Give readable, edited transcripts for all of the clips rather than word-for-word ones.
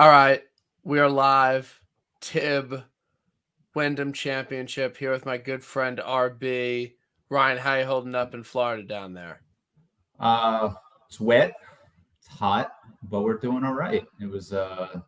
All right, we are live. Tib, Wyndham Championship here with my good friend RB. Ryan, how you holding up in Florida down there? It's wet, it's hot, but we're doing all right. It was a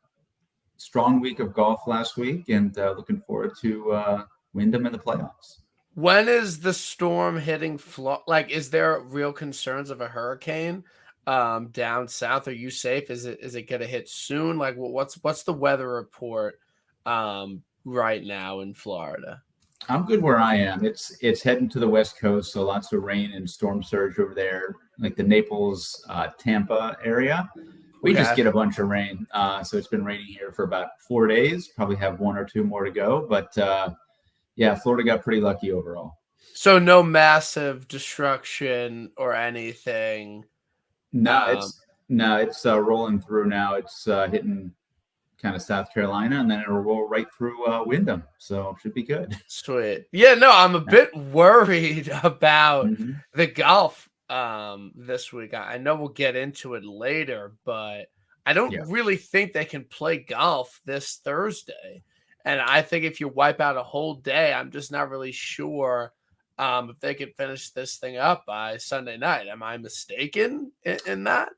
strong week of golf last week, and looking forward to Wyndham in the playoffs. When is the storm hitting Florida? Like, is there real concerns of a hurricane down south? Are you safe? Is it gonna hit soon? Like, what's the weather report right now in Florida? I'm good where I am. It's heading to the west coast, so lots of rain and storm surge over there, like the Naples, Tampa area. We just Okay. get a bunch of rain, so it's been raining here for about 4 days. Probably have one or two more to go, but yeah, Florida got pretty lucky overall. So no massive destruction or anything. No, Um, it's rolling through now. It's hitting kind of South Carolina, and then it'll roll right through Wyndham. So it should be good. Sweet. Yeah, no, I'm a bit worried about Mm-hmm. the golf this week. I know we'll get into it later, but I don't Yeah. really think they can play golf this Thursday. And I think if you wipe out a whole day, I'm just not really sure if they can finish this thing up by Sunday night. Am I mistaken in that?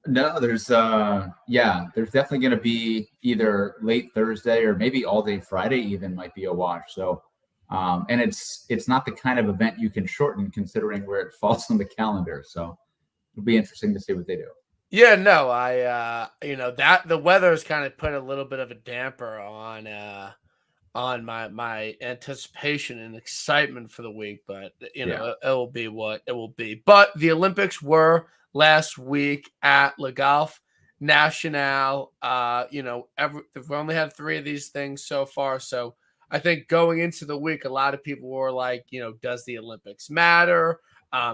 No, there's definitely going to be either late Thursday or maybe all day Friday even might be a wash. So, and it's not the kind of event you can shorten considering where it falls on the calendar. So it'll be interesting to see what they do. Yeah, no, that the weather has kind of put a little bit of a damper on my anticipation and excitement for the week, but Yeah. it will be what it will be. But the Olympics were last week at Le Golf National. We've only had 3 of these things so far, so I think going into the week, a lot of people were like, does the Olympics matter?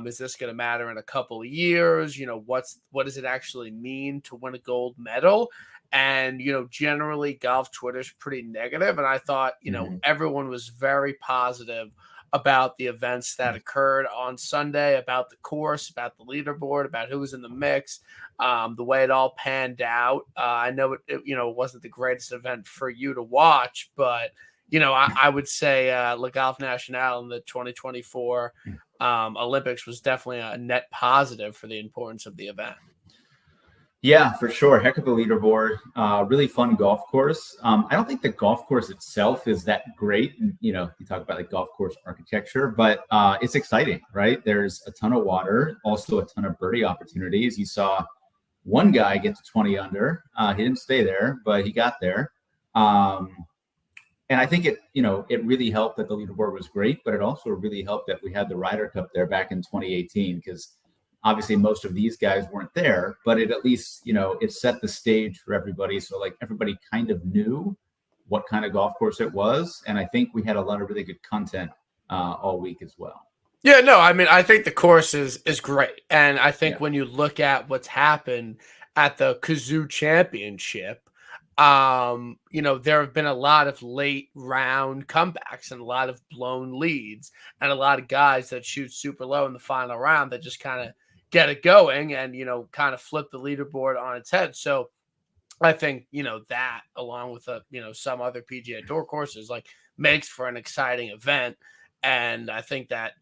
Is this going to matter in a couple of years? What does it actually mean to win a gold medal? And, generally golf Twitter is pretty negative. And I thought, Mhm. everyone was very positive about the events that occurred on Sunday, about the course, about the leaderboard, about who was in the mix, the way it all panned out. I know it wasn't the greatest event for you to watch, but, I would say Le Golf National in the 2024 Olympics was definitely a net positive for the importance of the event. Yeah, for sure. Heck of a leaderboard. Really fun golf course. I don't think the golf course itself is that great. You talk about like golf course architecture, but it's exciting, right? There's a ton of water, also a ton of birdie opportunities. You saw one guy get to 20 under. He didn't stay there, but he got there. And I think it really helped that the leaderboard was great, but it also really helped that we had the Ryder Cup there back in 2018 because obviously most of these guys weren't there, but it at least, it set the stage for everybody. So like everybody kind of knew what kind of golf course it was. And I think we had a lot of really good content all week as well. Yeah, no, I mean, I think the course is great. And I think Yeah. when you look at what's happened at the Kazoo Championship, there have been a lot of late round comebacks and a lot of blown leads and a lot of guys that shoot super low in the final round that just kind of get it going and, kind of flip the leaderboard on its head. So I think, that along with, some other PGA Tour courses like makes for an exciting event. And I think that,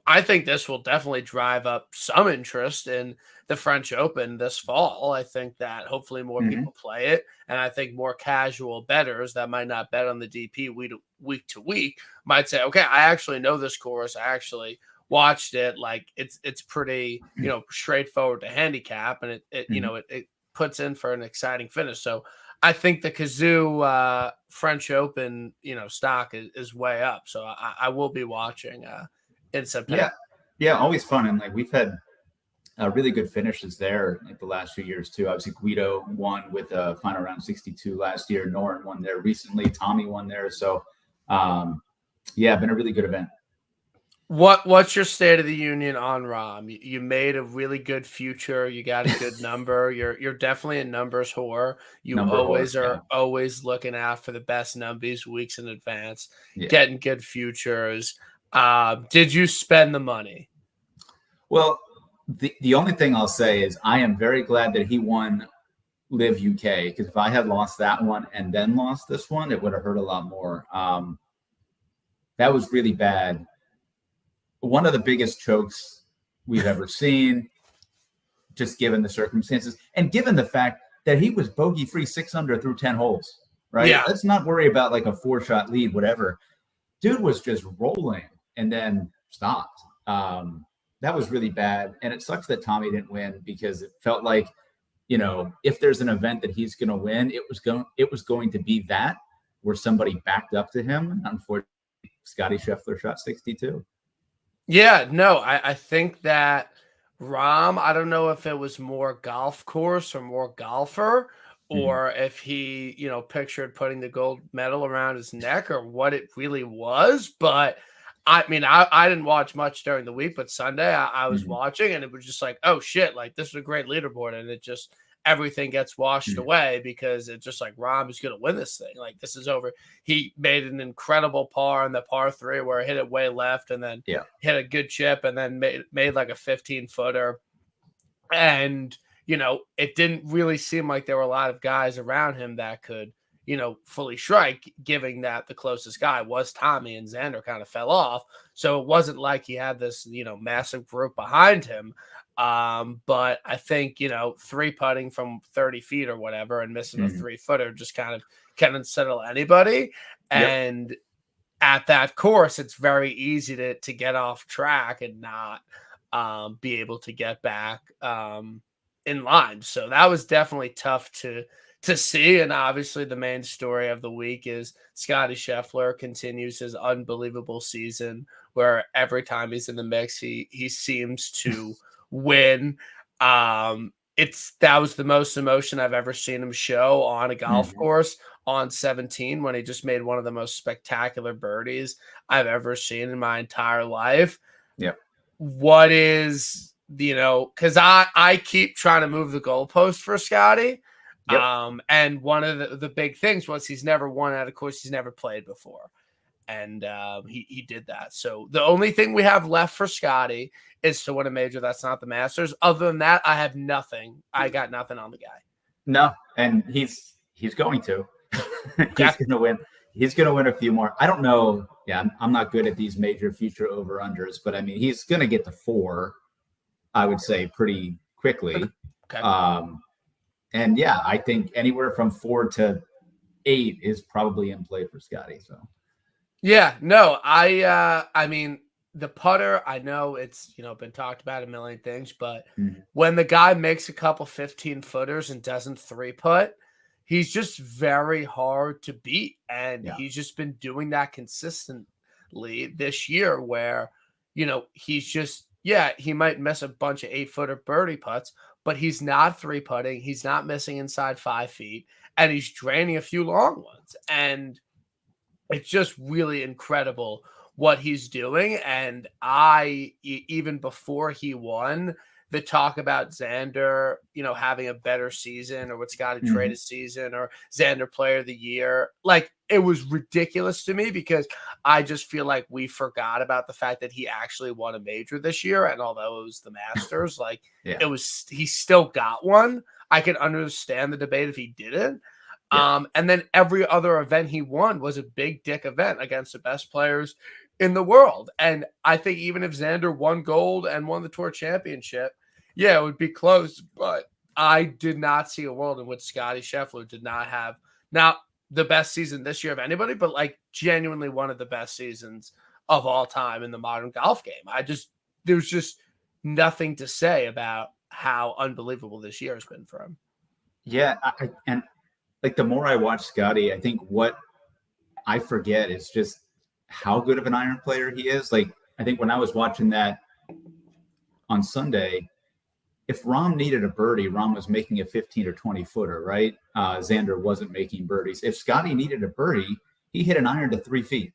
I think this will definitely drive up some interest in the French Open this fall. I think that hopefully more Mm-hmm. people play it. And I think more casual bettors that might not bet on the DP week to week might say, okay, I actually know this course. I actually watched it. Like it's pretty, straightforward to handicap and it puts in for an exciting finish. So I think the Kazoo French Open, stock is way up. So I will be watching in September. Yeah, always fun. And like we've had really good finishes there like the last few years too. Obviously Guido won with a final round 62 last year. Noren won there recently. Tommy won there. So been a really good event. What's your state of the union on Rahm? You made a really good future. You got a good number. You're definitely a numbers whore. You Number always whore, are always looking out for the best numbies weeks in advance, Yeah. getting good futures. Did you spend the money? Well, the only thing I'll say is I am very glad that he won Live UK, because if I had lost that one and then lost this one, it would have hurt a lot more. That was really bad. One of the biggest chokes we've ever seen, just given the circumstances and given the fact that he was bogey free 6 under through 10 holes, right? Yeah. Let's not worry about like a 4-shot lead, whatever. Dude was just rolling and then stopped. That was really bad. And it sucks that Tommy didn't win, because it felt like, if there's an event that he's going to win, it was going to be that, where somebody backed up to him. Unfortunately, Scotty Scheffler shot 62. Yeah, no, I think that Rahm, I don't know if it was more golf course or more golfer, or if he, pictured putting the gold medal around his neck, or what it really was. But I mean, I didn't watch much during the week, but Sunday I was watching, and it was just like, oh shit, like this is a great leaderboard, and it just everything gets washed away, because it's just like Rahm is going to win this thing. Like, this is over. He made an incredible par on the par 3 where he hit it way left, and then hit a good chip, and then made like a 15-footer. And, it didn't really seem like there were a lot of guys around him that could, fully strike, given that the closest guy was Tommy, and Xander kind of fell off. So it wasn't like he had this, massive group behind him. But I think, 3 putting from 30 feet or whatever and missing a 3-footer just kind of can unsettle anybody. And at that course, it's very easy to get off track and not be able to get back in line. So that was definitely tough to see. And obviously the main story of the week is Scotty Scheffler continues his unbelievable season, where every time he's in the mix, he seems to win. That was the most emotion I've ever seen him show on a golf course on 17, when he just made one of the most spectacular birdies I've ever seen in my entire life. What is, because I keep trying to move the goalpost for Scotty. And one of the big things was he's never won at a course he's never played before. And he did that. So the only thing we have left for Scotty is to win a major that's not the Masters. Other than that, I have nothing. I got nothing on the guy. No, and he's going to. He's going to win. He's going to win a few more. I don't know. Yeah, I'm not good at these major future over-unders, but I mean, he's going to get to 4, I would say, pretty quickly. And yeah, I think anywhere from 4 to 8 is probably in play for Scotty. So. Yeah, no, I mean, the putter, I know it's, been talked about a million things, but when the guy makes a couple 15-footers and doesn't 3-putt, he's just very hard to beat. And he's just been doing that consistently this year, where, he's just, he might miss a bunch of 8-footer birdie putts, but he's not 3-putting. He's not missing inside 5 feet, and he's draining a few long ones. And it's just really incredible what he's doing. And even before he won, the talk about Xander, having a better season, or what Scotty trade his season, or Xander player of the year, like, it was ridiculous to me, because I just feel like we forgot about the fact that he actually won a major this year. And although it was the Masters, like he still got one. I can understand the debate if he didn't. And then every other event he won was a big dick event against the best players in the world. And I think even if Xander won gold and won the Tour Championship, it would be close. But I did not see a world in which Scotty Scheffler did not have, not the best season this year of anybody, but like genuinely one of the best seasons of all time in the modern golf game. There's just nothing to say about how unbelievable this year has been for him. Yeah. And like, the more I watch Scotty, I think what I forget is just how good of an iron player he is. Like, I think when I was watching that on Sunday, if Rahm needed a birdie, Rahm was making a 15 or 20-footer, right? Xander wasn't making birdies. If Scotty needed a birdie, he hit an iron to 3 feet,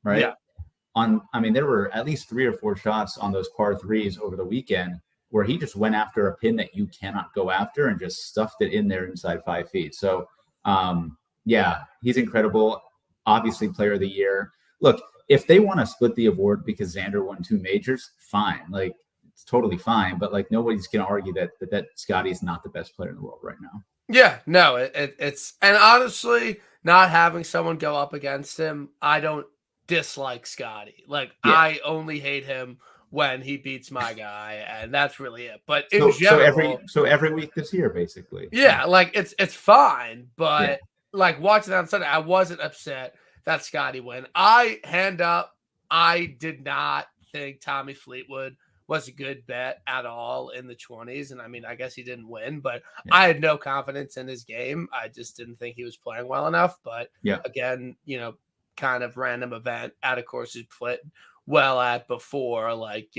right? Yeah. There were at least 3 or 4 shots on those par 3s over the weekend where he just went after a pin that you cannot go after and just stuffed it in there inside 5 feet. So, he's incredible. Obviously, player of the year. Look, if they want to split the award because Xander won 2 majors, fine. It's totally fine. But nobody's going to argue that Scotty's not the best player in the world right now. Yeah, no, it's and honestly, not having someone go up against him, I don't dislike Scotty. Like Yeah. I only hate him when he beats my guy, and that's really it. But in So general, every week this year, basically. yeah, like it's fine. Yeah. But like watching that on Sunday, I wasn't upset that Scotty win. I hand up, I did not think Tommy Fleetwood was a good bet at all in the 20s. And I mean, I guess he didn't win, but Yeah. I had no confidence in his game. I just didn't think he was playing well enough. But Yeah. again, kind of random event at a course he's played well at before. Like,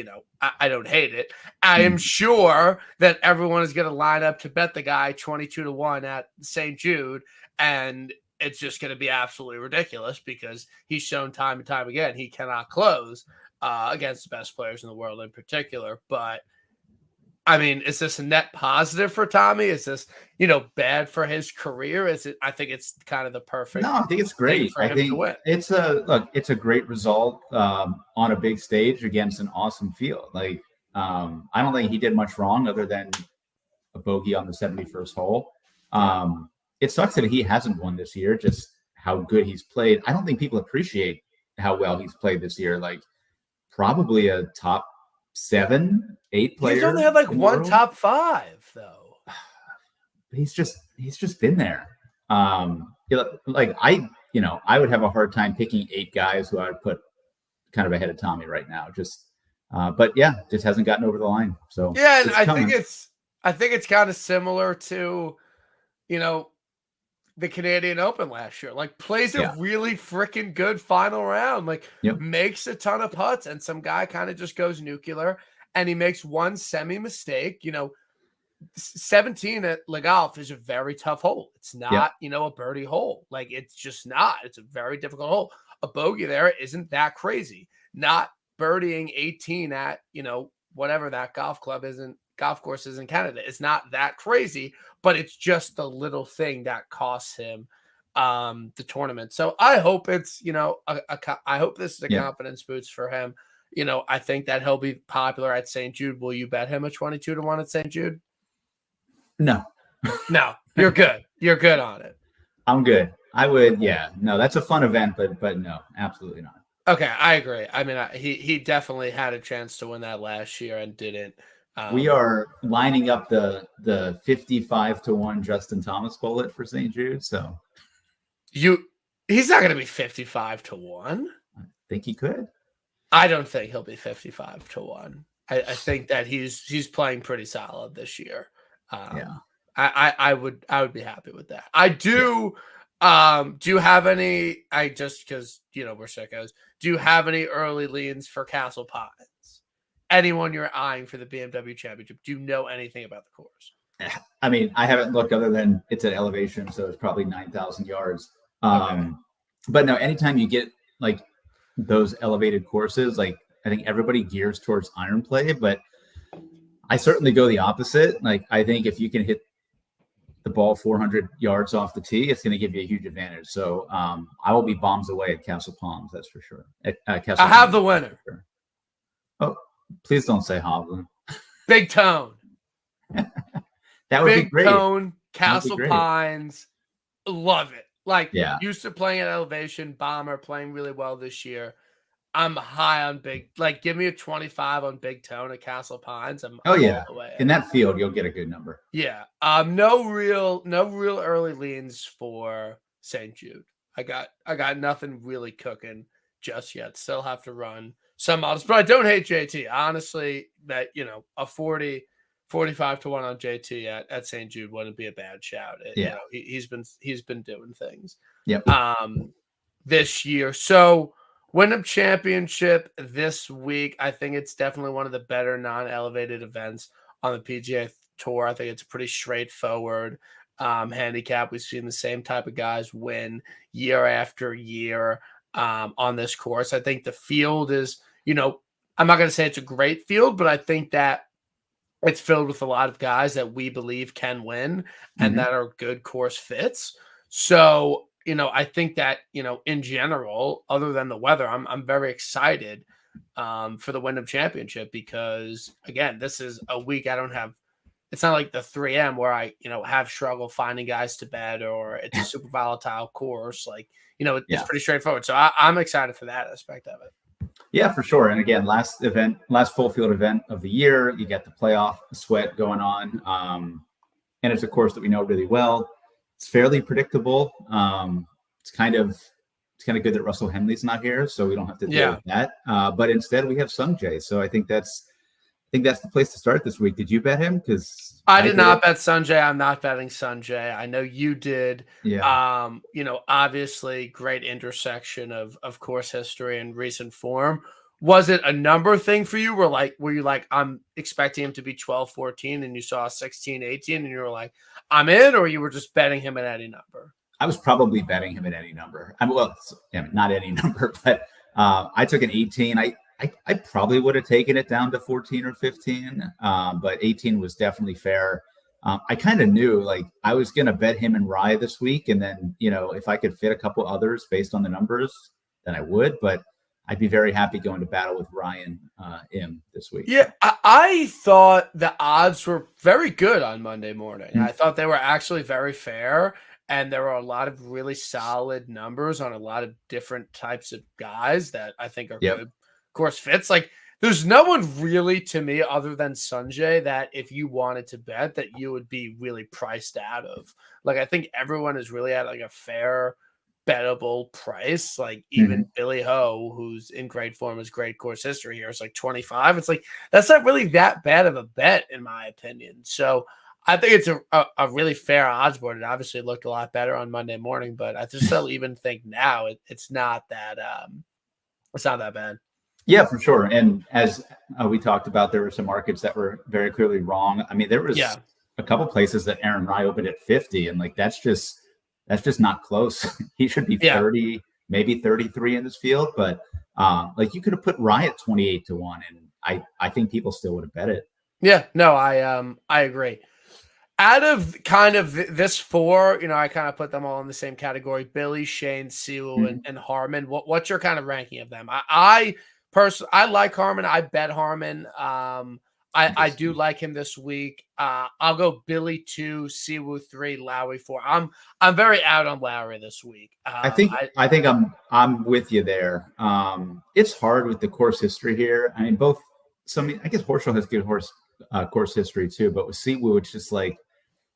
I don't hate it. I am sure that everyone is going to line up to bet the guy 22-1 at St. Jude. And it's just going to be absolutely ridiculous because he's shown time and time again he cannot close against the best players in the world in particular. But I mean, is this a net positive for Tommy? Is this, bad for his career? Is it? I think it's kind of the perfect. No, I think it's thing great. for I him think to win. it's a great result on a big stage against an awesome field. Like, I don't think he did much wrong other than a bogey on the 71st hole. It sucks that he hasn't won this year, just how good he's played. I don't think people appreciate how well he's played this year. Like, probably a top 7, 8 player. He's only had like in the one world. top 5 though. He's just been there. Like I would have a hard time picking 8 guys who I would put kind of ahead of Tommy right now. But yeah, just hasn't gotten over the line. So yeah, and I think it's kind of similar to, the Canadian Open last year. Like plays a really freaking good final round. Like makes a ton of putts, and some guy kind of just goes nuclear, and he makes one semi mistake. 17 at Le Golf is a very tough hole. It's not, a birdie hole. Like it's just not. It's a very difficult hole. A bogey there isn't that crazy. Not birdieing 18 at, whatever that golf course is in Canada. It's not that crazy, but it's just the little thing that costs him the tournament. So I hope it's, I hope this is a confidence boost for him. I think that he'll be popular at St. Jude. Will you bet him a 22-1 at St. Jude? No. No, you're good. You're good on it. I'm good. I would, no, that's a fun event, but no, absolutely not. Okay, I agree. I mean, he definitely had a chance to win that last year and didn't. We are lining up the 55-1 Justin Thomas bullet for St. Jude. So he's not going to be 55-1. I think he could. I don't think he'll be 55-1. I think that he's playing pretty solid this year. I would be happy with that. I do. Do you have any? Because we're sickos. Do you have any early leans for Castle Pines? Anyone you're eyeing for the BMW Championship? Do you know anything about the course? I mean, I haven't looked other than it's at elevation, so it's probably 9,000 yards. But no, anytime you get like those elevated courses, like I think everybody gears towards iron play, but I certainly go the opposite. Like I think if you can hit the ball 400 yards off the tee, it's going to give you a huge advantage. So I will be bombs away at Castle Palms, that's for sure. I have the winner. Sure. Oh, please don't say Hovland. Big Tone. That would be great. Big Tone, Castle Pines. Love it. Like used to playing at elevation, bomber, playing really well this year. I'm high on big. Like, give me a 25 on Big Tone at Castle Pines. I'm all the way in that field, you'll get a good number. Yeah. No real early leans for St. Jude. I got nothing really cooking just yet. Still have to run some models, but I don't hate JT. Honestly, that a 45-1 on JT at St. Jude wouldn't be a bad shout. He's been doing things. Yep. This year. So Wyndham Championship this week. I think it's definitely one of the better non-elevated events on the PGA Tour. I think it's pretty straightforward handicap. We've seen the same type of guys win year after year on this course. I think the field is, I'm not going to say it's a great field, but I think that it's filled with a lot of guys that we believe can win and that are good course fits. So, I think that, in general, other than the weather, I'm very excited for the Wyndham Championship because, again, this is a week I don't have it's not like the 3M where I, have struggle finding guys to bet, or it's a super volatile course. Like, it's pretty straightforward. So I'm excited for that aspect of it. Yeah, for sure. And again, last full field event of the year, you get the playoff sweat going on. And it's a course that we know really well. It's fairly predictable. It's kind of good that Russell Henley's not here, so we don't have to deal with that. But instead, we have Sungjae. So I think that's the place to start this week. Did you bet him? Because I did not bet Sungjae. I'm not betting Sungjae. I know you did. Yeah. Obviously, great intersection of course history and recent form. Was it a number thing for you? Were you like, I'm expecting him to be 12, 14, and you saw 16, 18, and you were like, I'm in, or you were just betting him at any number? I was probably betting him at any number. Not any number, but I took an 18. I probably would have taken it down to 14 or 15, but 18 was definitely fair. I kind of knew like I was going to bet him and Rye this week, and then if I could fit a couple others based on the numbers, then I would. But I'd be very happy going to battle with Ryan Im this week. Yeah, I thought the odds were very good on Monday morning. I thought they were actually very fair, and there were a lot of really solid numbers on a lot of different types of guys that I think are good course fits. Like, there's no one really to me other than Sungjae that if you wanted to bet that you would be really priced out of. Like, I think everyone is really at like a fair bettable price. Like even Billy Ho, who's in great form, has great course history here, it's like 25. It's like that's not really that bad of a bet in my opinion. So I think it's a really fair odds board. It obviously looked a lot better on Monday morning, but I just still even think now it's not that bad. Yeah, for sure. And as we talked about, there were some markets that were very clearly wrong. I mean, there was a couple places that Aaron Rye opened at 50, and like that's just not close. He should be 30, maybe 33 in this field, but like you could have put Rye at 28 to 1, and I think people still would have bet it. Yeah, no, I agree. Out of kind of this four, I kind of put them all in the same category: Billy, Shane, Siwoo, and Harman. What's your kind of ranking of them? I personally, I like Harman. I bet Harman. I do like him this week. I'll go Billy 2, Siwoo 3, Lowry 4. I'm very out on Lowry this week. I think I'm with you there. It's hard with the course history here. I mean, I guess Horschel has good course history too, but with Siwoo, it's just like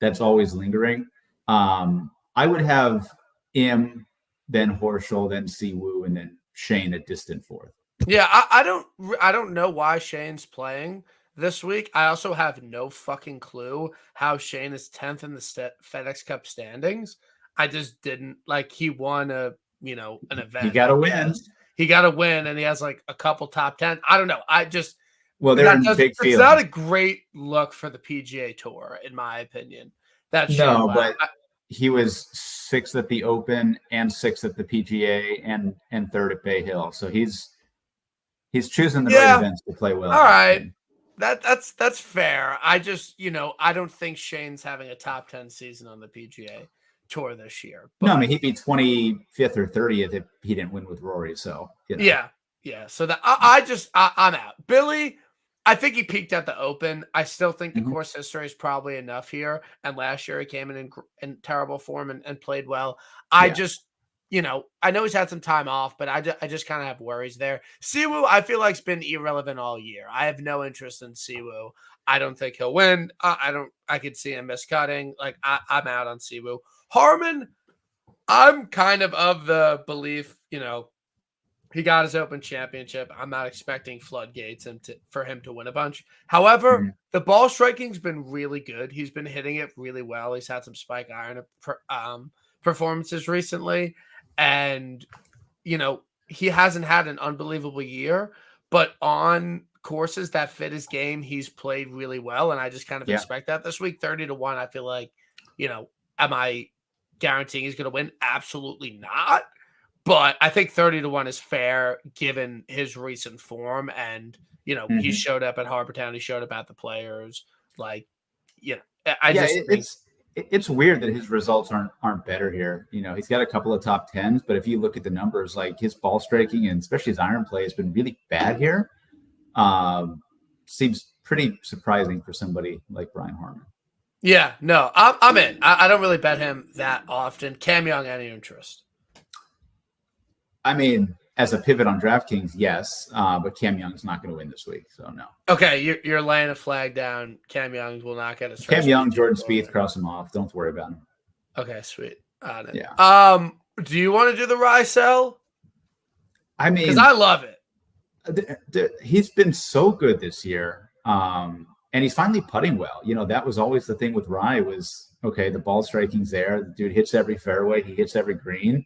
that's always lingering. I would have Im, then Horschel, then Siwoo, and then Shane a distant fourth. Yeah, I don't know why Shane's playing this week. I also have no fucking clue how Shane is 10th in the FedEx Cup standings. I just didn't like. He won an event. He got to win. He got to win, and he has like a couple top 10. I don't know. They're in big field. It's not a great look for the PGA Tour, in my opinion. But he was 6th at the Open and 6th at the PGA and 3rd at Bay Hill. So he's choosing the right events to play well. All right. That's fair. I just, I don't think Shane's having a top 10 season on the PGA Tour this year. But, no, I mean, he'd be 25th or 30th if he didn't win with Rory. So, Yeah. So I'm out. Billy, I think he peaked at the Open. I still think the course history is probably enough here. And last year he came in terrible form and played well. I know he's had some time off, but I just kind of have worries there. Siwoo, I feel like, has been irrelevant all year. I have no interest in Siwoo. I don't think he'll win. I could see him miscutting. Like I'm out on Siwoo. Harman, I'm kind of the belief, he got his Open Championship. I'm not expecting floodgates for him to win a bunch. However, the ball striking's been really good. He's been hitting it really well. He's had some spike iron performances recently. And, he hasn't had an unbelievable year, but on courses that fit his game, he's played really well. And I just kind of expect that this week. 30 to 1, I feel like, am I guaranteeing he's going to win? Absolutely not. But I think 30 to 1 is fair given his recent form. And, he showed up at Harbour Town. He showed up at the Players. Like, it's weird that his results aren't better here. He's got a couple of top 10s, but if you look at the numbers, like his ball striking and especially his iron play has been really bad here. Seems pretty surprising for somebody like Brian Harman. Yeah, no, I'm in. I don't really bet him that often. Cam Young, any interest? I mean, as a pivot on DraftKings, yes, but Cam Young's not going to win this week, so no. Okay, you're laying a flag down. Cam Young will not get a Cam Young, Jordan Spieth, cross him off. Don't worry about him. Okay, sweet. On it. Yeah. Do you want to do the rye sell? I mean, because I love it. He's been so good this year, and he's finally putting well. You know, that was always the thing with Rye was, okay, the ball striking's there. The dude hits every fairway. He hits every green,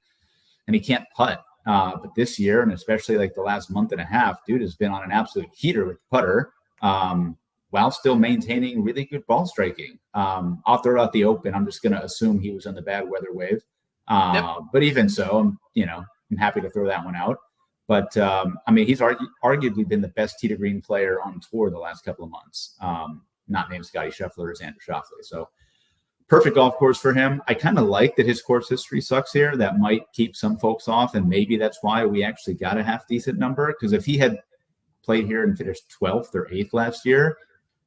and he can't putt. But this year, and especially like the last month and a half, dude has been on an absolute heater with putter, while still maintaining really good ball striking. I'll throw out the Open. I'm just going to assume he was on the bad weather wave. But even so, I'm happy to throw that one out. But I mean, he's arguably been the best tee to green player on tour the last couple of months. Not named Scotty Scheffler or Xander Schauffele. So perfect golf course for him. I kind of like that his course history sucks here. That might keep some folks off, and maybe that's why we actually got a half decent number. Because if he had played here and finished 12th or 8th last year,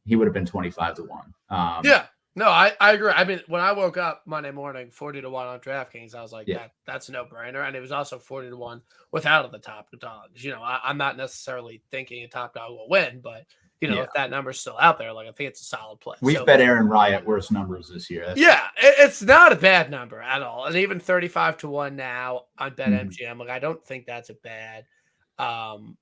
he would have been 25-1. Yeah. No, I agree. I mean, when I woke up Monday morning, 40-1 on DraftKings, I was like, that's a no-brainer. And it was also 40-1 without the top dogs. You know, I'm not necessarily thinking a top dog will win, but, if that number's still out there, like, I think it's a solid play. We've bet Aaron Rye at worse numbers this year. It's not a bad number at all. And even 35-1 now on BetMGM, like, I don't think that's a bad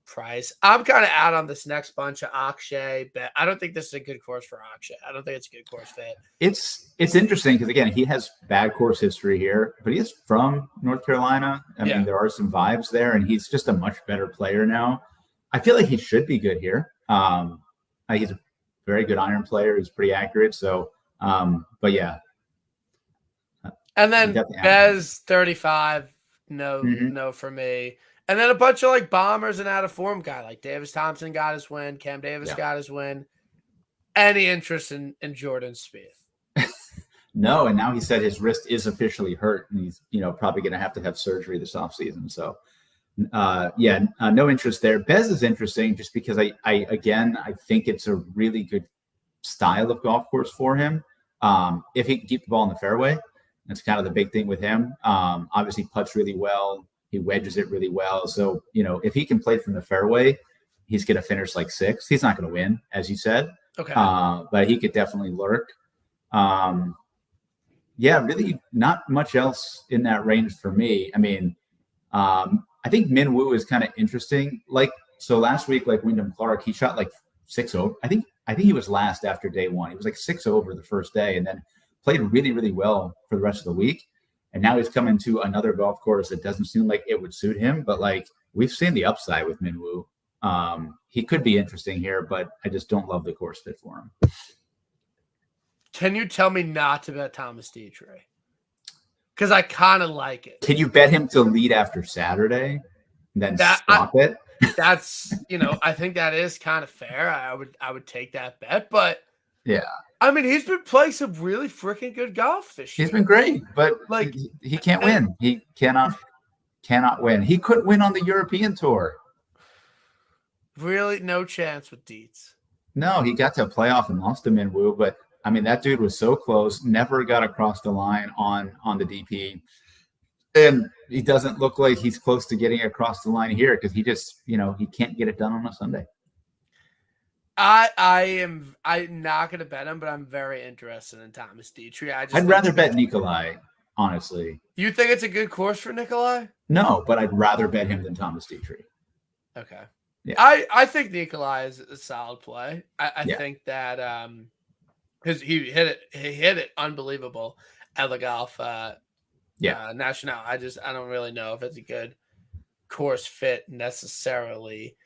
price. I'm kind of out on this next bunch of Akshay, but I don't think this is a good course for Akshay. I don't think it's a good course fit. It's interesting because, again, he has bad course history here, but he is from North Carolina. I mean, there are some vibes there, and he's just a much better player now. I feel like he should be good here. He's a very good iron player. He's pretty accurate. So, but yeah. And then Bez 35, no for me. And then a bunch of like bombers and out of form guy, like Davis Thompson got his win, Cam Davis got his win. Any interest in Jordan Spieth? No, and now he said his wrist is officially hurt, and he's probably going to have surgery this offseason. So, no interest there. Bez is interesting just because I think it's a really good style of golf course for him. If he can keep the ball in the fairway, that's kind of the big thing with him. Obviously, putts really well. He wedges it really well. So, if he can play from the fairway, he's going to finish like 6th. He's not going to win, as you said. Okay. But he could definitely lurk. Really not much else in that range for me. I mean, I think Min Woo is kind of interesting. So last week, like Wyndham Clark, he shot like 6 over. I think he was last after day one. He was like 6 over the first day and then played really, really well for the rest of the week. And now he's coming to another golf course that doesn't seem like it would suit him. But like we've seen the upside with Min Woo. He could be interesting here, but I just don't love the course fit for him. Can you tell me not to bet Thomas Dietrich? Because I kind of like it. Can you bet him to lead after Saturday and then stop it? That's, I think that is kind of fair. I would take that bet, but yeah. I mean, he's been playing some really freaking good golf this year. He's been great, but like he can't win. He cannot win. He couldn't win on the European tour. Really, no chance with Dietz. No, he got to a playoff and lost to Min Woo, but I mean that dude was so close, never got across the line on the DP. And he doesn't look like he's close to getting across the line here because he just, he can't get it done on a Sunday. I'm not going to bet him, but I'm very interested in Thomas Dietrich. I'd rather bet Nikolai, honestly. You think it's a good course for Nikolai? No, but I'd rather bet him than Thomas Dietrich. Okay. Yeah. I think Nikolai is a solid play. I think that because he hit it unbelievable at the golf national. I don't really know if it's a good course fit necessarily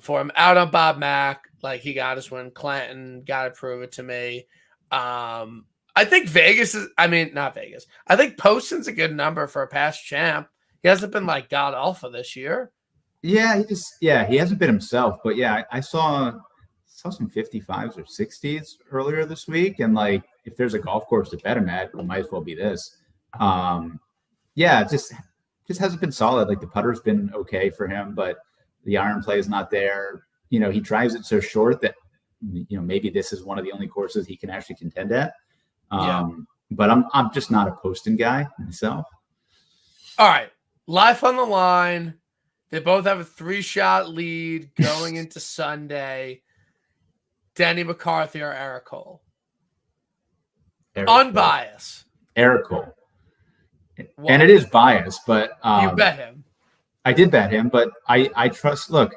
for him. Out on Bob Mack, like he got his win. Clanton got to prove it to me. I think not Vegas. I think Poston's a good number for a past champ. He hasn't been like god awful this year. Yeah, he hasn't been himself, but yeah, I saw some 55s or 60s earlier this week, and like if there's a golf course to bet him at, it might as well be this. Just hasn't been solid. Like the putter's been okay for him, but the iron play is not there. He drives it so short that maybe this is one of the only courses he can actually contend at. Yeah. But I'm just not a Poston guy myself. All right. Life on the line. They both have a 3-shot lead going into Sunday. Denny McCarthy or Eric Cole? Unbiased. Eric Cole. Well, and it is biased, but you bet him. I did bet him, but I trust. Look,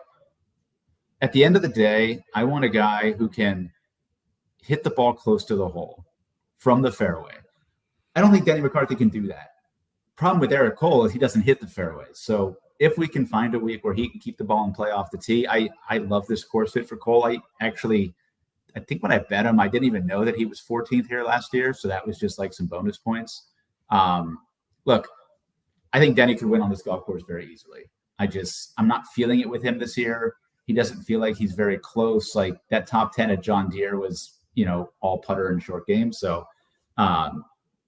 at the end of the day, I want a guy who can hit the ball close to the hole from the fairway. I don't think Denny McCarthy can do that. Problem with Eric Cole is he doesn't hit the fairway. So if we can find a week where he can keep the ball and play off the tee, I love this course fit for Cole. I think when I bet him, I didn't even know that he was 14th here last year. So that was just like some bonus points. Look, I think Denny could win on this golf course very easily. I'm not feeling it with him this year. He doesn't feel like he's very close. Like that top 10 at John Deere was, all putter and short game. So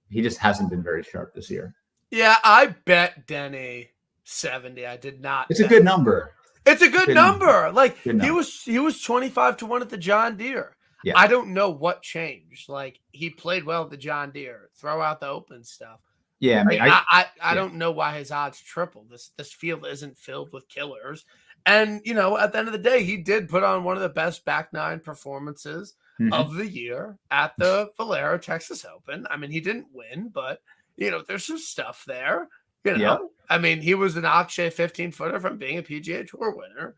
he just hasn't been very sharp this year. Yeah, I bet Denny 70. I did not. It's a good number. It's a good number. Like good number. He was 25-1 at the John Deere. Yeah. I don't know what changed. Like he played well at the John Deere. Throw out the open stuff. Yeah, I mean, I don't know why his odds triple. This field isn't filled with killers. And at the end of the day, he did put on one of the best back nine performances of the year at the Valero Texas Open. I mean, he didn't win, but there's some stuff there. I mean, he was an Akshay 15-footer from being a PGA Tour winner.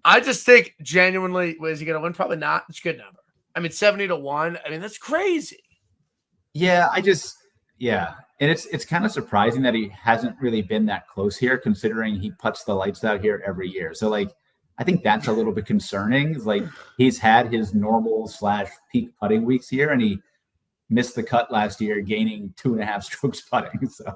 I just think genuinely, is he going to win? Probably not. It's a good number. I mean, 70-1. I mean, that's crazy. Yeah, and it's kind of surprising that he hasn't really been that close here, considering he puts the lights out here every year. So, I think that's a little bit concerning. Like, he's had his normal / peak putting weeks here, and he missed the cut last year, gaining 2.5 strokes putting. So,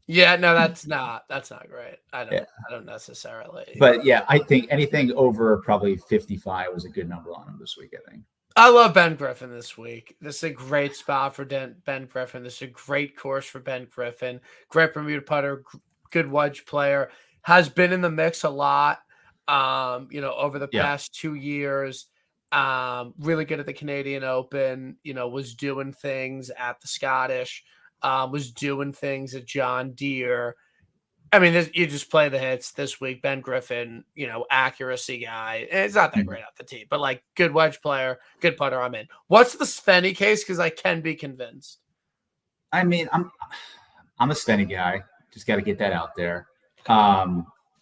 yeah, no, that's not great. I don't necessarily. But yeah, I think anything over probably 55 was a good number on him this week, I think. I love Ben Griffin this week. This is a great spot for Ben Griffin. This is a great course for Ben Griffin. Great Bermuda putter, good wedge player. Has been in the mix a lot, over the past 2 years. Really good at the Canadian Open. Was doing things at the Scottish. Was doing things at John Deere. I mean, you just play the hits this week. Ben Griffin, accuracy guy. And it's not that great off the tee, but good wedge player, good putter. I'm in. What's the Svenny case? Because I can be convinced. I mean, I'm a Svenny guy. Just got to get that out there.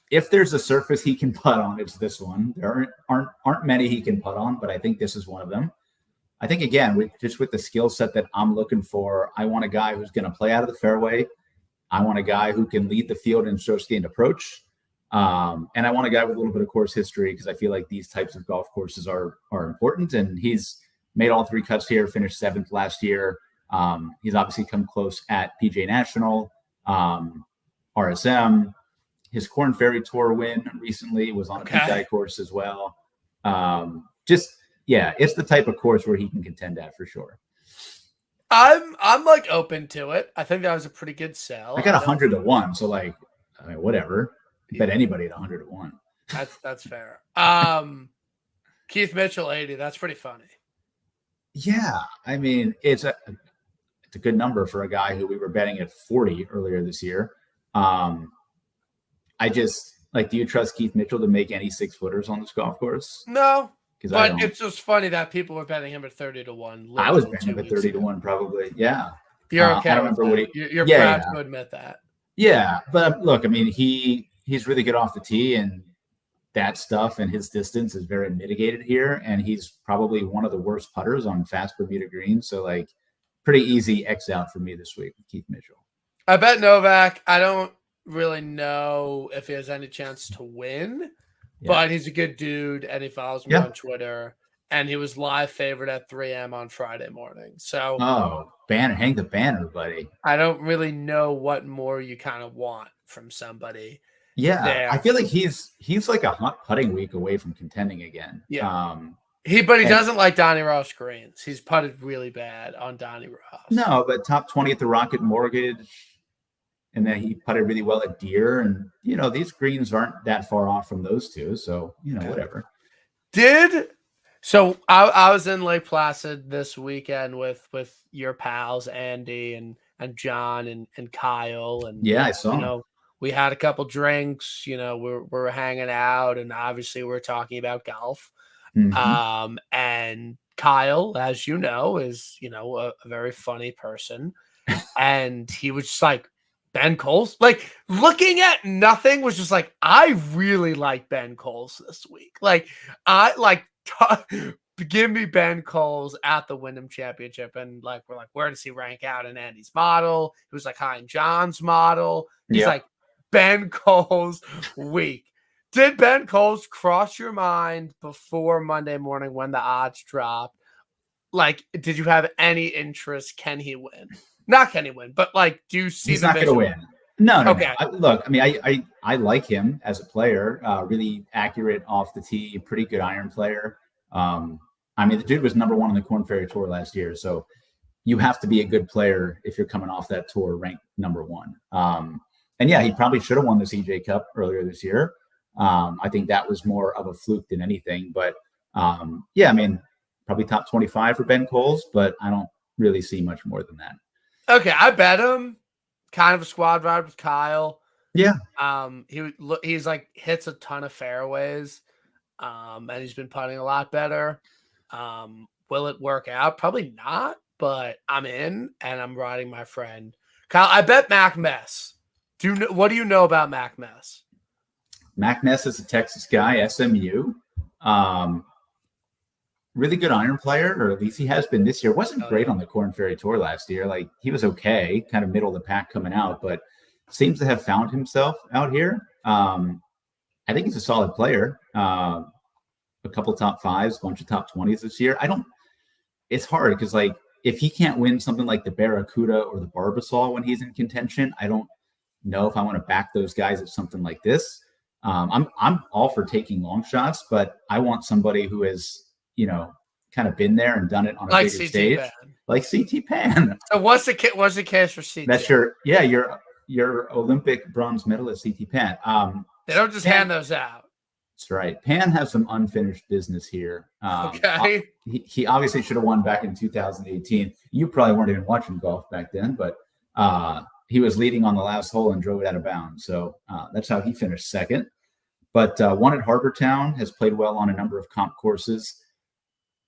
If there's a surface he can putt on, it's this one. There aren't many he can putt on, but I think this is one of them. I think again, with the skill set that I'm looking for, I want a guy who's going to play out of the fairway. I want a guy who can lead the field in strokes gained approach. And I want a guy with a little bit of course history, because I feel like these types of golf courses are important. And he's made all 3 cuts here, finished 7th last year. He's obviously come close at PGA National, RSM. His Corn Ferry Tour win recently was on a PGA course as well. It's the type of course where he can contend at for sure. I'm open to it. I think that was a pretty good sell. I got 100-1, so whatever. Bet anybody at 100-1. That's fair. Keith Mitchell 80. That's pretty funny. Yeah, I mean it's a good number for a guy who we were betting at 40 earlier this year. I just do you trust Keith Mitchell to make any 6-footers on this golf course? No. But it's just funny that people were betting him at 30-1. I was betting him at 30-1, probably. Yeah. You're okay. I don't remember you're proud to admit that. Yeah, but look, I mean, he's really good off the tee, and that stuff and his distance is very mitigated here, and he's probably one of the worst putters on fast Bermuda greens. So pretty easy X out for me this week with Keith Mitchell. I bet Novak. I don't really know if he has any chance to win. Yeah. But he's a good dude, and he follows me on Twitter. And he was live favorite at 3 a.m. on Friday morning. So, hang the banner, buddy. I don't really know what more you kind of want from somebody. Yeah, there. I feel like he's like a hot putting week away from contending again. Yeah, he doesn't like Donnie Ross greens. He's putted really bad on Donnie Ross. No, but top 20 at the Rocket Mortgage. And then he putted really well at Deere. And, these greens aren't that far off from those two. So, whatever. Did So I was in Lake Placid this weekend with your pals Andy and John and Kyle, and Yeah, I saw you him. know we had a couple drinks. We're hanging out, and obviously we're talking about golf. Hmm. And Kyle, as you know, is a very funny person, and he was just like, Ben Coles, like looking at nothing, was just like, I really like Ben Coles this week. Like I like give me Ben Coles at the Wyndham Championship, and like we're like, where does he rank out in Andy's model? He was like high in John's model. He's Yep. like Ben Coles week. Did Ben Coles cross your mind before Monday morning when the odds dropped? Like, did you have any interest? Can he win? Not can he win, but like, do you see He's the not going to vision? win. No. Okay. Look, I mean, I like him as a player. Really accurate off the tee, pretty good iron player. I mean, the dude was number one on the Corn Ferry Tour last year, so you have to be a good player if you're coming off that tour ranked number one. And yeah, he probably should have won the CJ Cup earlier this year. I think that was more of a fluke than anything. But yeah, I mean, probably top 25 for Ben Coles, but I don't really see much more than that. Okay, I bet him. Kind of a squad ride with Kyle. Yeah. He's like hits a ton of fairways. And he's been putting a lot better. Will it work out? Probably not, but I'm in and I'm riding my friend. Kyle, I bet Mac Mess. What do you know about Mac Mess? Mac Mess is a Texas guy, SMU. Really good iron player, or at least he has been this year. Wasn't great on the Corn Ferry Tour last year. Like, he was okay, kind of middle of the pack coming out, but seems to have found himself out here. I think he's a solid player. A couple top fives, bunch of top 20s this year. It's hard because, like, if he can't win something like the Barracuda or the Barbasol when he's in contention, I don't know if I want to back those guys at something like this. I'm all for taking long shots, but I want somebody who has, kind of been there and done it on a like bigger CT stage, Pan. like CT Pan. So what's the case for CT? That's your Olympic bronze medalist, CT Pan. They don't just hand those out. That's right. Pan has some unfinished business here. Okay. He obviously should have won back in 2018. You probably weren't even watching golf back then, but he was leading on the last hole and drove it out of bounds. So that's how he finished second. But won at Harbor Town, has played well on a number of comp courses.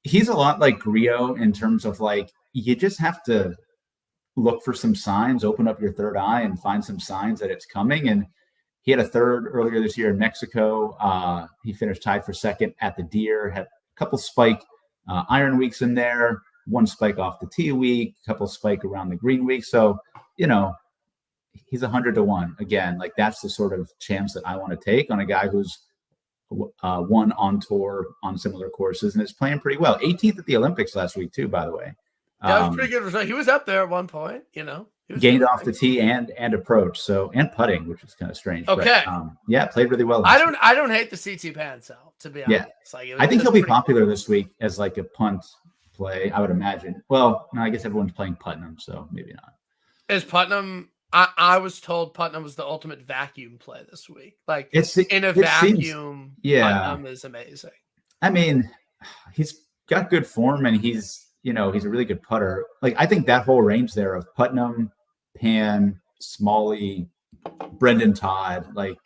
He's a lot like Griot in terms of, like, you just have to look for some signs, open up your third eye and find some signs that it's coming. And he had a third earlier this year in Mexico. He finished tied for second at the Deer, had a couple spike iron weeks in there, one spike off the tee week, a couple spike around the green week. So, he's 100-1 again. Like, that's the sort of chance that I want to take on a guy who's won on tour on similar courses and is playing pretty well. 18th at the Olympics last week too, by the way. That was pretty good result. He was up there at one point, gained off the tee and approach, and putting, which is kind of strange. Okay. But, yeah, played really well. I don't hate the CT Pan cell, to be honest. Yeah. Like, I think he'll be popular this week as like a punt play, I would imagine. Well, no, I guess everyone's playing Putnam, so maybe not. Is Putnam? I was told Putnam was the ultimate vacuum play this week. Like, in a vacuum, Putnam is amazing. I mean, he's got good form and he's a really good putter. Like, I think that whole range there of Putnam, Pan, Smalley, Brendan Todd, like,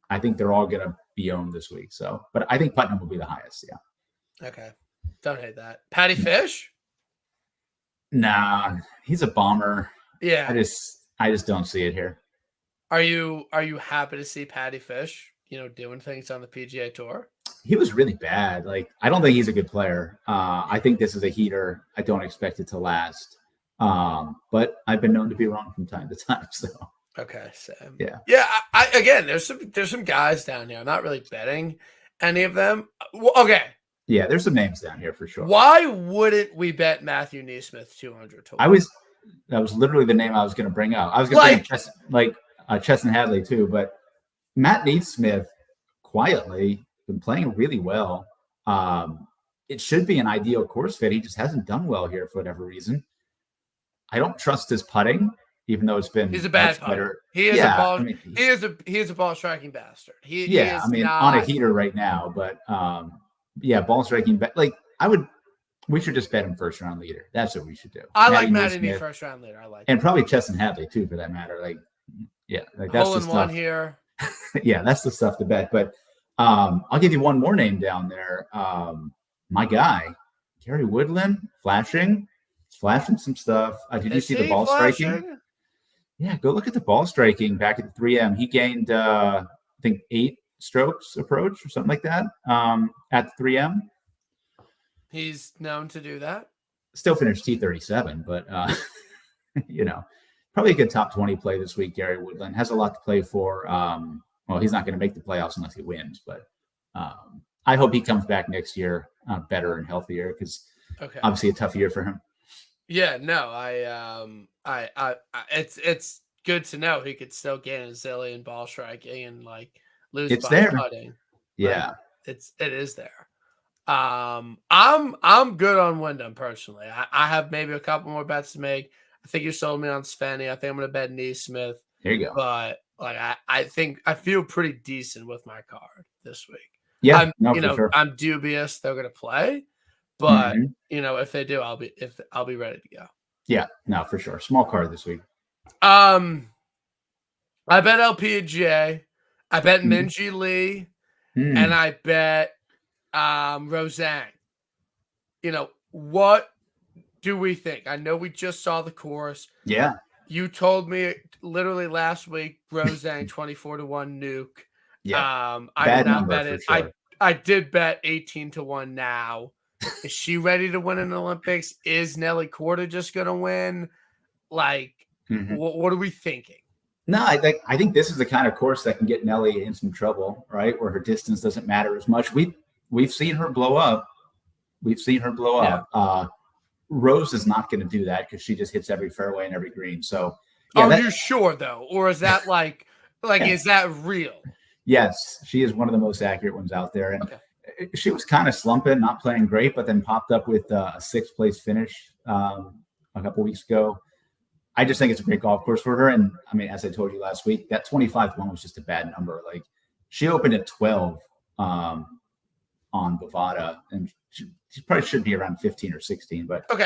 I think they're all going to be owned this week. So, but I think Putnam will be the highest. Yeah. Okay. Don't hate that. Patty Fish? Nah, he's a bomber. Yeah. I just don't see it here. Are you happy to see Patty Fish, doing things on the PGA Tour? He was really bad. Like, I don't think he's a good player. I think this is a heater. I don't expect it to last. But I've been known to be wrong from time to time. So okay, Sam. Yeah. Yeah. I again, there's some guys down here. I'm not really betting any of them. Well, okay. Yeah, there's some names down here for sure. Why wouldn't we bet Matthew Neesmith 200 to 1? That was literally the name I was going to bring up. I was going to bring Chesson Hadley too, but Matt Neesmith quietly been playing really well. It should be an ideal course fit. He just hasn't done well here for whatever reason. I don't trust his putting, even though it's been. He's a bad putter. He is a ball. He is a ball striking bastard. He is on a heater right now, but ball striking. Like, We should just bet him first round leader. That's what we should do. I like Matty Nee first round leader. I like and probably Chesson Hadley too, for that matter. Like, yeah, like that's hole the in stuff. one here. Yeah, that's the stuff to bet. But I'll give you one more name down there. My guy, Gary Woodland, flashing some stuff. Did you see the ball striking? Yeah, go look at the ball striking back at the 3M. He gained, I think, 8 strokes approach or something like that at the 3M. He's known to do that. Still finished T37, but, probably a good top 20 play this week. Gary Woodland has a lot to play for. Well, he's not going to make the playoffs unless he wins, but I hope he comes back next year better and healthier because obviously a tough year for him. Yeah, no, it's good to know he could still gain a zillion ball striking and like lose by putting. Yeah, like, it is there. I'm good on Wyndham personally. I have maybe a couple more bets to make. I think you sold me on Svenny. I think I'm going to bet Neesmith. There you go. But like I think I feel pretty decent with my card this week. Yeah, I'm dubious they're going to play, but if they do, I'll be ready to go. Yeah, no, for sure. Small card this week. I bet LPGA. I bet Minjee Lee, and I bet Roseanne. What do we think? I know we just saw the course. Yeah. You told me literally last week, Roseanne 24-1 nuke. Yeah. I did not bet it. Sure. I did bet 18-1 now. Is she ready to win an Olympics? Is Nelly Korda just going to win? Like, what are we thinking? No, I think this is the kind of course that can get Nelly in some trouble, right? Where her distance doesn't matter as much. We've seen her blow up. Yeah. Rose is not going to do that because she just hits every fairway and every green. So, are you sure though, or is that like is that real? Yes, she is one of the most accurate ones out there, and she was kind of slumping, not playing great, but then popped up with a 6th place finish a couple weeks ago. I just think it's a great golf course for her, and I mean, as I told you last week, that 25-1 was just a bad number. Like she opened at 12 on Bovada, and she probably should be around 15 or 16, but okay,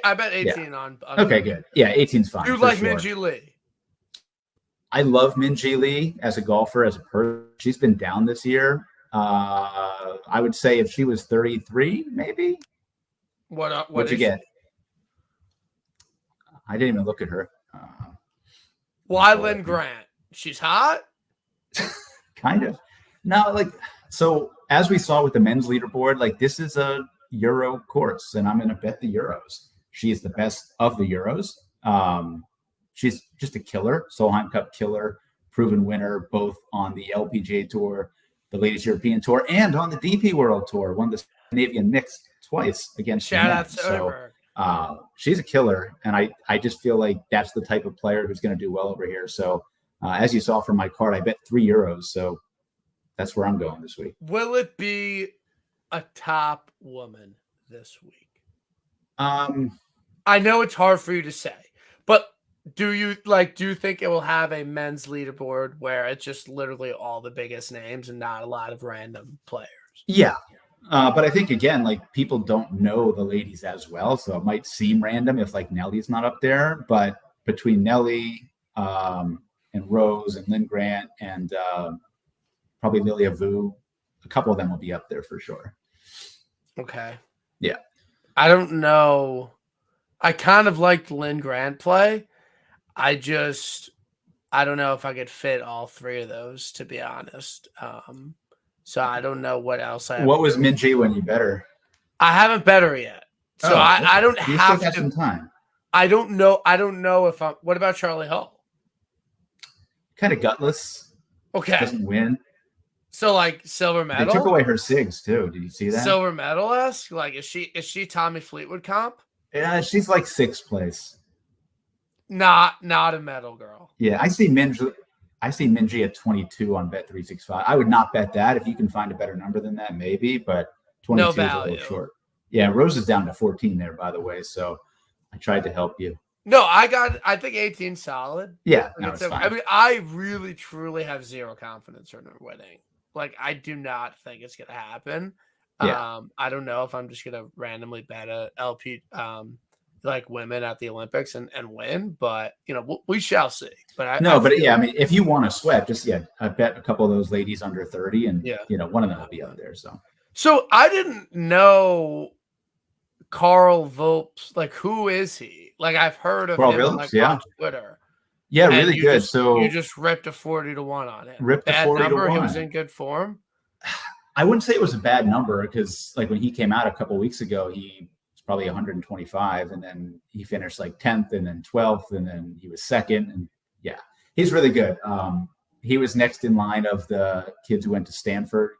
I bet 18 on okay, good. Yeah, 18's fine. You like Minjee Lee? I love Minjee Lee as a golfer, as a person. She's been down this year. I would say if she was 33, maybe. What'd you get? I didn't even look at her. Why Lynn Grant? She's hot? Kind of. No, so as we saw with the men's leaderboard, this is a Euro course, and I'm going to bet the Euros. She is the best of the Euros. She's just a killer, Solheim Cup killer, proven winner, both on the LPGA Tour, the Ladies European Tour, and on the DP World Tour. Won the Scandinavian Mixed twice against Shout out to Oberg. She's a killer, and I just feel like that's the type of player who's going to do well over here. So as you saw from my card, I bet 3 Euros. So that's where I'm going this week. Will it be a top woman this week? I know it's hard for you to say, but do you think it will have a men's leaderboard where it's just literally all the biggest names and not a lot of random players? Yeah. But I think, again, people don't know the ladies as well, so it might seem random if, Nelly's not up there. But between Nelly and Rose and Lynn Grant and probably Lilia Vu, a couple of them will be up there for sure. Okay. Yeah. I don't know. I kind of liked Lynn Grant play. I don't know if I could fit all 3 of those, to be honest. So I don't know what else I have. What was Minjee when you bet her? I haven't bet her yet. So I don't you have still got some time. I don't know if I'm. What about Charlie Hull? Kind of gutless. Okay. Doesn't win. So silver medal. They took away her SIGs too. Did you see that? Silver medal-esque? Is she Tommy Fleetwood comp? Yeah, she's 6th place. Not a medal girl. Yeah, I see Minjee at 22 on Bet365. I would not bet that. If you can find a better number than that, maybe, but 22 is a little short. Yeah, Rose is down to 14 there, by the way, so I tried to help you. No, I think 18 solid. Yeah, no, it's fine. I mean, I really, truly have zero confidence in her winning. I do not think it's going to happen. Yeah. I don't know if I'm just gonna randomly bet a LP like women at the Olympics and win, but we shall see. But I No, but feel yeah, I mean, if you want to sweat, just I bet a couple of those ladies under 30, and yeah. one of them will be up there. So I didn't know Carl Volps. Like, who is he? Like, I've heard of Carl him Phillips, like yeah, on Twitter. yeah, And really good. you So just ripped a 40-1 on him. ripped a Bad 40 to number. He was 1. in good form. I wouldn't say it was a bad number because like when he came out a couple of weeks ago, he was probably 125, and then he finished like 10th, and then 12th, and then he was second, and yeah, he's really good. He was next in line of the kids who went to Stanford.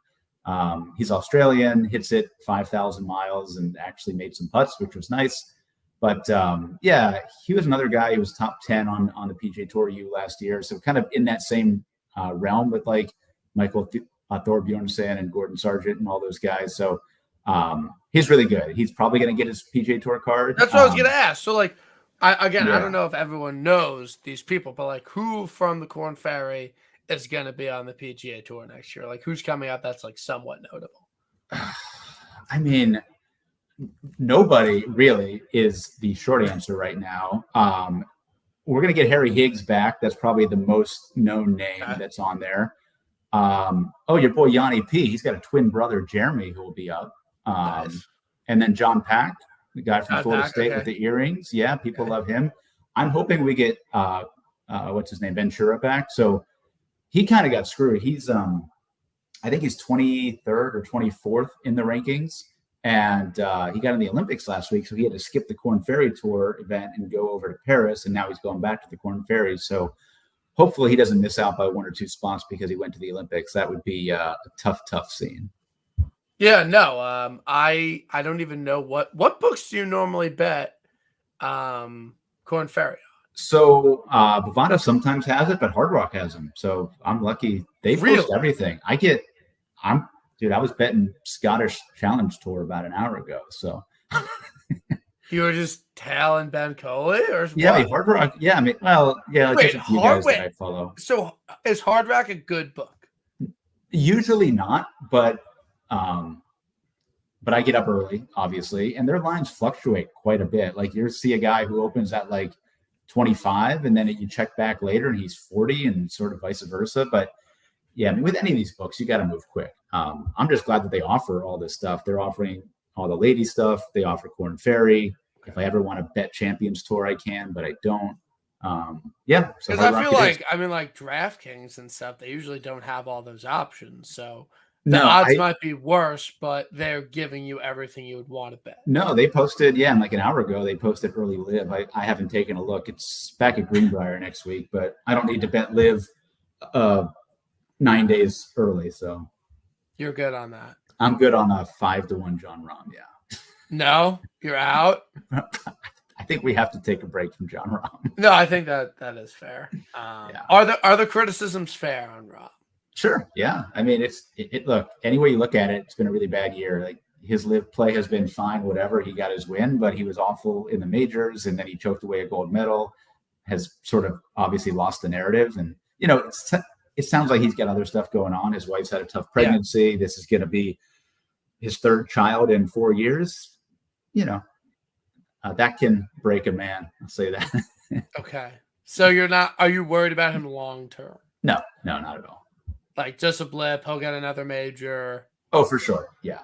He's Australian, hits it 5,000 miles, and actually made some putts, which was nice. But yeah, he was another guy who was top 10 on the PGA Tour U last year. So kind of in that same realm with like Michael Thorbjornsen and Gordon Sargent and all those guys. So he's really good. He's probably going to get his PGA Tour card. That's what I was going to ask. So like, I Yeah. don't know if everyone knows these people, but like who from the Korn Ferry is going to be on the PGA Tour next year? Like who's coming up that's like somewhat notable? I mean, nobody really is the short answer right now. We're going to get Harry Higgs back. That's probably the most known name that's on there. Your boy Yanni P. He's got a twin brother, Jeremy, who will be up. Nice. And then John Pack, the guy from John Florida Pack, State with the earrings. Yeah, people love him. I'm hoping we get what's his name, Ventura back. So he kind of got screwed. He's I think he's 23rd or 24th in the rankings. And he got in the Olympics last week, so he had to skip the Korn Ferry Tour event and go over to Paris. And now he's going back to the Korn Ferry. So hopefully he doesn't miss out by 1 or 2 spots because he went to the Olympics. That would be a tough scene. Yeah, no. I don't even know what books do you normally bet Korn Ferry on? So Bovada sometimes has it, but Hard Rock has them. So I'm lucky. They post everything. I was betting Scottish Challenge Tour about an hour ago. So you were just tailing Ben Coley, or yeah, Hard Rock. Yeah, I mean, well, yeah, like there's a few guys that I follow. So is Hard Rock a good book? Usually not, but I get up early, obviously, and their lines fluctuate quite a bit. Like you see a guy who opens at like 25, and then you check back later and he's 40, and sort of vice versa. But yeah, I mean, with any of these books, you got to move quick. I'm just glad that they offer all this stuff. They're offering all the lady stuff. They offer Korn Ferry. If I ever want to bet Champions Tour, I can, but I don't. Yeah. Because I feel like, like DraftKings and stuff, they usually don't have all those options. So the odds might be worse, but they're giving you everything you would want to bet. No, they posted, like an hour ago, they posted early live. I haven't taken a look. It's back at Greenbrier next week, but I don't need to bet live 9 days early. So you're good on that. I'm good on a 5-1 John Rahm. Yeah. No, you're out. I think we have to take a break from John Rahm. No, I think that is fair. Are the criticisms fair on Rahm? Sure. Yeah. I mean, look, any way you look at it, it's been a really bad year. Like his live play has been fine, whatever. He got his win, but he was awful in the majors, and then he choked away a gold medal, has sort of obviously lost the narrative. And, it sounds like he's got other stuff going on. His wife's had a tough pregnancy. Yeah. This is going to be his 3rd child in 4 years. That can break a man. I'll say that. Okay. So are you worried about him long term? No, not at all. Like just a blip, he'll get another major. Oh, for sure. Yeah.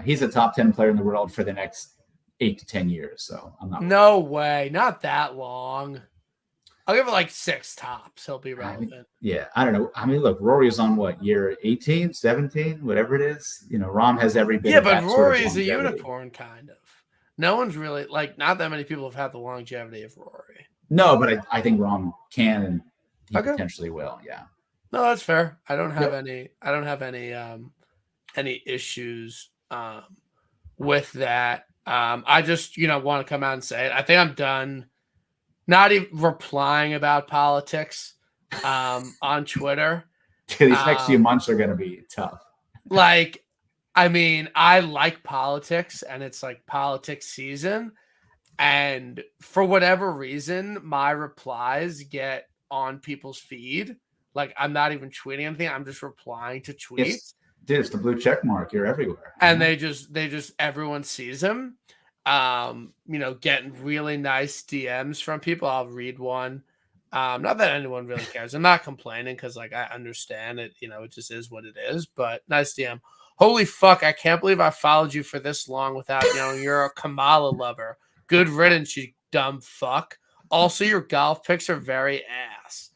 He's a top 10 player in the world for the next 8 to 10 years. So I'm not. No way. Not that long. I'll give it like 6 tops. He'll be relevant. I don't know. I mean, look, Rory's on what, year 18, 17, whatever it is. Rahm has every bit. Yeah, but Rory's a unicorn kind of. No one's really not that many people have had the longevity of Rory. No, but I think Rahm can, and he potentially will. Yeah. No, that's fair. I don't have any issues with that. I just want to come out and say it. I think I'm done. Not even replying about politics on Twitter. These next few months are going to be tough. I like politics, and it's like politics season. And for whatever reason, my replies get on people's feed. Like I'm not even tweeting anything. I'm just replying to tweets. Dude, it's the blue check mark. You're everywhere. And they just everyone sees him. Getting really nice DMs from people. I'll read one. Not that anyone really cares. I'm not complaining because like I understand it, it just is what it is. But nice DM. Holy fuck, I can't believe I followed you for this long without knowing you're a Kamala lover. Good riddance, you dumb fuck. Also, your golf picks are very ass.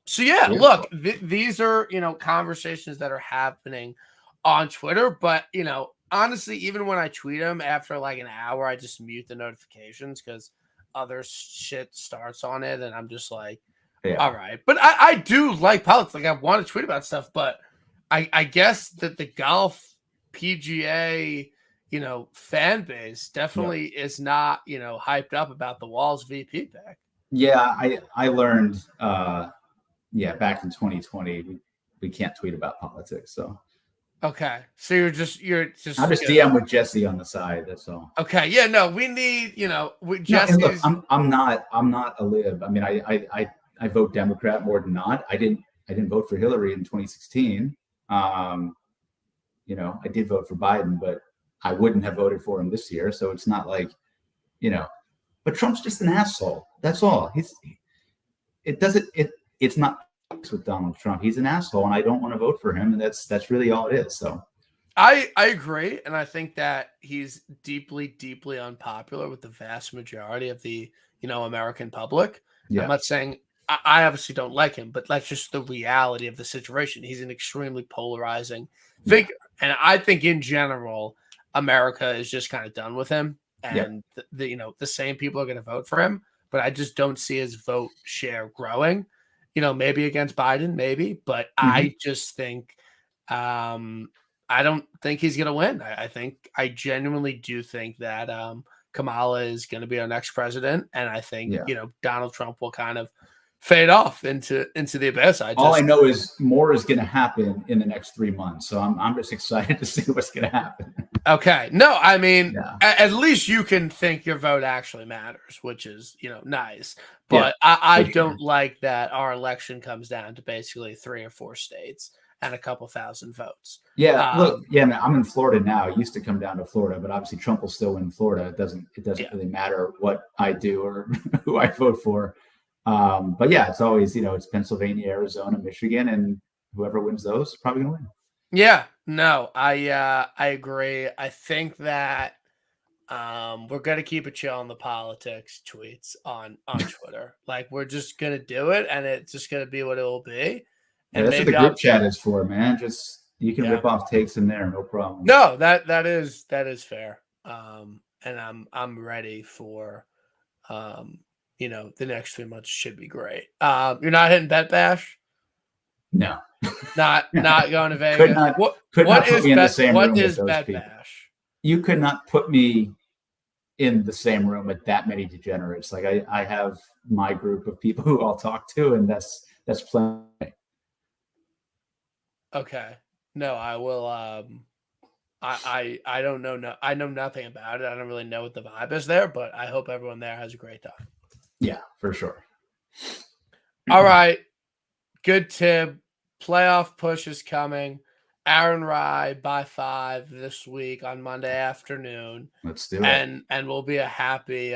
So yeah, look, these are, conversations that are happening on Twitter, but honestly, even when I tweet them after like an hour, I just mute the notifications because other shit starts on it, and I'm just like, all right. But I do like politics. Like I want to tweet about stuff, but I guess that the golf PGA, fan base definitely is not, hyped up about the Walls VP pick. Yeah, I learned, back in 2020, we can't tweet about politics. So okay, so you're just I'm just DM with Jesse on the side. That's all. Okay, yeah, no, we need Jesse. Look, I'm not a lib. I mean, I vote Democrat more than not. I didn't vote for Hillary in 2016. I did vote for Biden, but I wouldn't have voted for him this year. So it's not like, but Trump's just an asshole. That's all. It's not with Donald Trump. He's an asshole, and I don't want to vote for him. And that's really all it is. So I agree. And I think that he's deeply, deeply unpopular with the vast majority of the, American public. Yeah. I'm not saying I obviously don't like him, but that's just the reality of the situation. He's an extremely polarizing figure. And I think in general, America is just kind of done with him. And the same people are going to vote for him, but I just don't see his vote share growing, maybe against Biden, maybe, but I just think, I don't think he's going to win. I genuinely do think that, Kamala is going to be our next president. And I think, Donald Trump will kind of fade off into the abyss. All I know is more is going to happen in the next 3 months. So I'm just excited to see what's going to happen. Okay. No, I mean, at least you can think your vote actually matters, which is, nice. But I don't like that our election comes down to basically 3 or 4 states and a couple thousand votes. Yeah, look, man, I'm in Florida now. It used to come down to Florida, but obviously Trump will still win Florida. It doesn't really matter what I do or who I vote for. But yeah, it's always, it's Pennsylvania, Arizona, Michigan, and whoever wins those is probably gonna win. Yeah, no, I agree. I think that we're gonna keep it chill on the politics tweets on Twitter. Like we're just gonna do it, and it's just gonna be what it will be. And that's what the group chat is for, man. Just you can rip off takes in there, no problem. No, that is fair. And I'm ready for the next 3 months should be great. You're not hitting Bet Bash? No. Not going to Vegas. What is Bet Bash? You could not put me in the same room with that many degenerates. Like I have my group of people who I'll talk to, and that's plenty. Okay. No, I will. I don't know. No, I know nothing about it. I don't really know what the vibe is there, but I hope everyone there has a great time. Yeah, for sure. All right. Good tip. Playoff push is coming. Aaron Rye by 5 this week on Monday afternoon. Let's do it. And we'll be a happy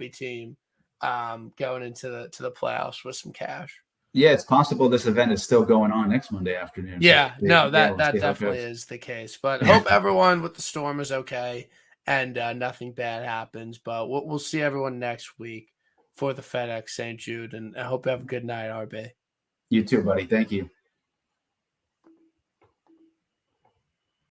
team going into the playoffs with some cash. Yeah, it's possible this event is still going on next Monday afternoon. Yeah, so that definitely is the case. But hope everyone with the storm is okay and nothing bad happens. But we'll see everyone next week for the FedEx St. Jude. And I hope you have a good night, RB. You too, buddy. Thank you.